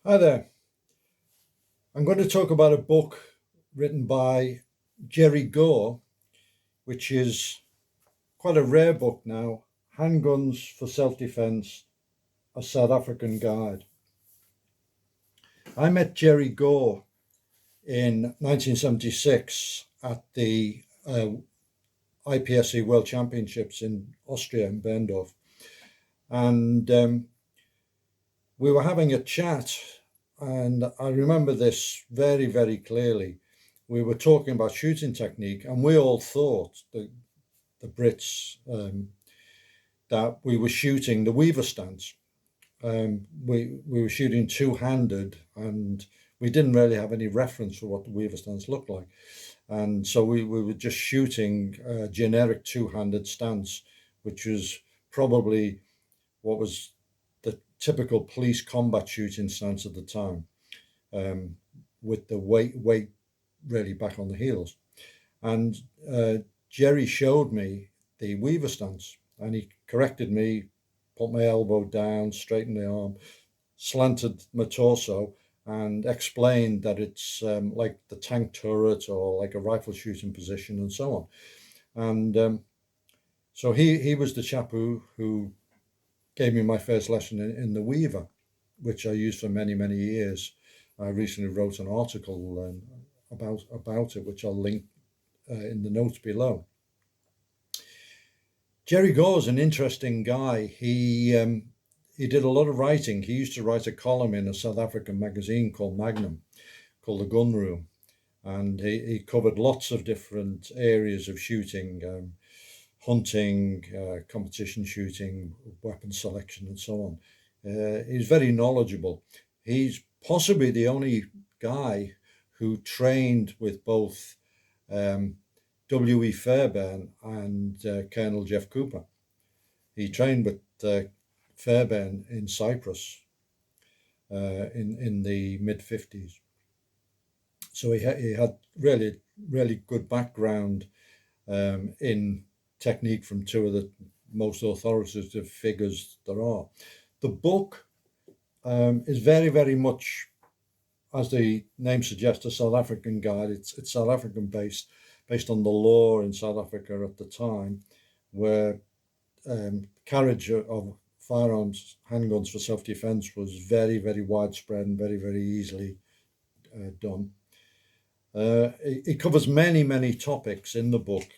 Hi there. I'm going to talk about a book written by Gerry Gore, which is quite a rare book now. Handguns for Self-Defense, a South African Guide. I met Gerry Gore in 1976 at the IPSC World Championships in Austria, in Berndorf. And we were having a chat, and I remember this very, very clearly. We were talking about shooting technique, and we all thought, the Brits, that we were shooting the Weaver stance. We were shooting two-handed, and we didn't really have any reference for what the Weaver stance looked like. And so we were just shooting a generic two-handed stance, which was probably what was the typical police combat shooting stance at the time, um, with the weight really back on the heels. And Gerry showed me the Weaver stance, and he corrected me, put my elbow down, straightened the arm, slanted my torso, and explained that it's like the tank turret or like a rifle shooting position and so on. And so he was the chap who gave me my first lesson in the Weaver, which I used for many, many years. I recently wrote an article about it, which I'll link in the notes below. Gerry Gore is an interesting guy. He did a lot of writing. He used to write a column in a South African magazine called Magnum, called The Gun Room, and he covered lots of different areas of shooting, hunting, competition shooting, weapon selection, and so on. He's very knowledgeable. He's possibly the only guy who trained with both W.E. Fairbairn and Colonel Jeff Cooper. He trained with Fairbairn in Cyprus in the mid 50s. So he had really good background in technique from two of the most authoritative figures there are. The book is very much, as the name suggests, a South African guide. It's South African based on the law in South Africa at the time, where carriage of firearms, handguns for self-defense was very widespread and very easily done. It covers many topics in the book,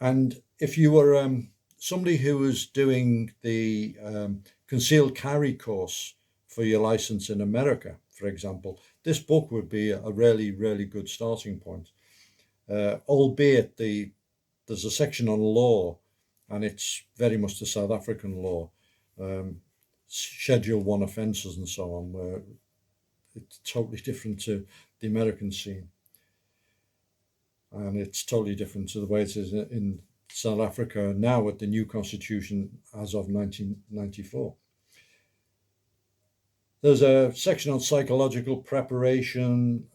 and if you were somebody who was doing the concealed carry course for your license in America, for example, this book would be a really good starting point. Albeit there's a section on law, and it's very much the South African law, Schedule 1 offences and so on, where it's totally different to the American scene. And it's totally different to the way it is in South Africa now with the new constitution as of 1994. There's a section on psychological preparation,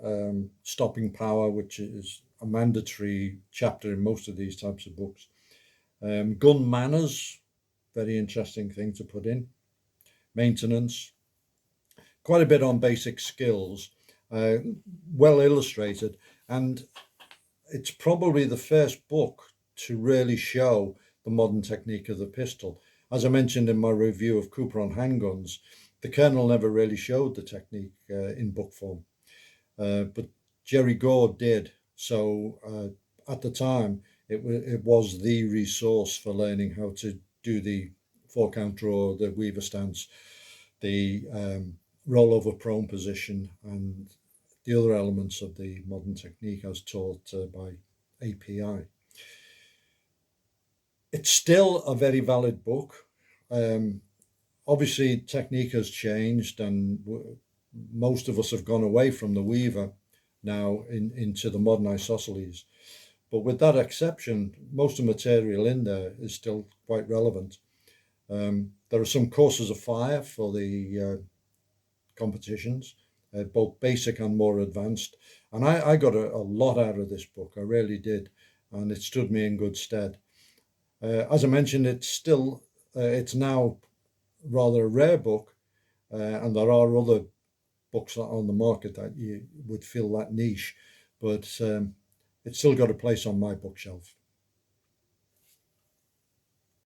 stopping power, which is a mandatory chapter in most of these types of books. Gun manners, very interesting thing to put in. Maintenance, quite a bit on basic skills, well illustrated, and it's probably the first book to really show the modern technique of the pistol. As I mentioned in my review of Cooper on handguns, the Colonel never really showed the technique in book form, but Gerry Gore did. So at the time, it was the resource for learning how to do the four-count draw, the Weaver stance, the rollover prone position, and the other elements of the modern technique as taught by API. It's still a very valid book. Obviously, technique has changed, and most of us have gone away from the Weaver now into the modern isosceles. But with that exception, most of the material in there is still quite relevant. There are some courses of fire for the competitions, both basic and more advanced. And I got a lot out of this book. I really did. And it stood me in good stead. As I mentioned, it's now rather a rare book. and there are other books on the market that you would fill that niche, but it's still got a place on my bookshelf.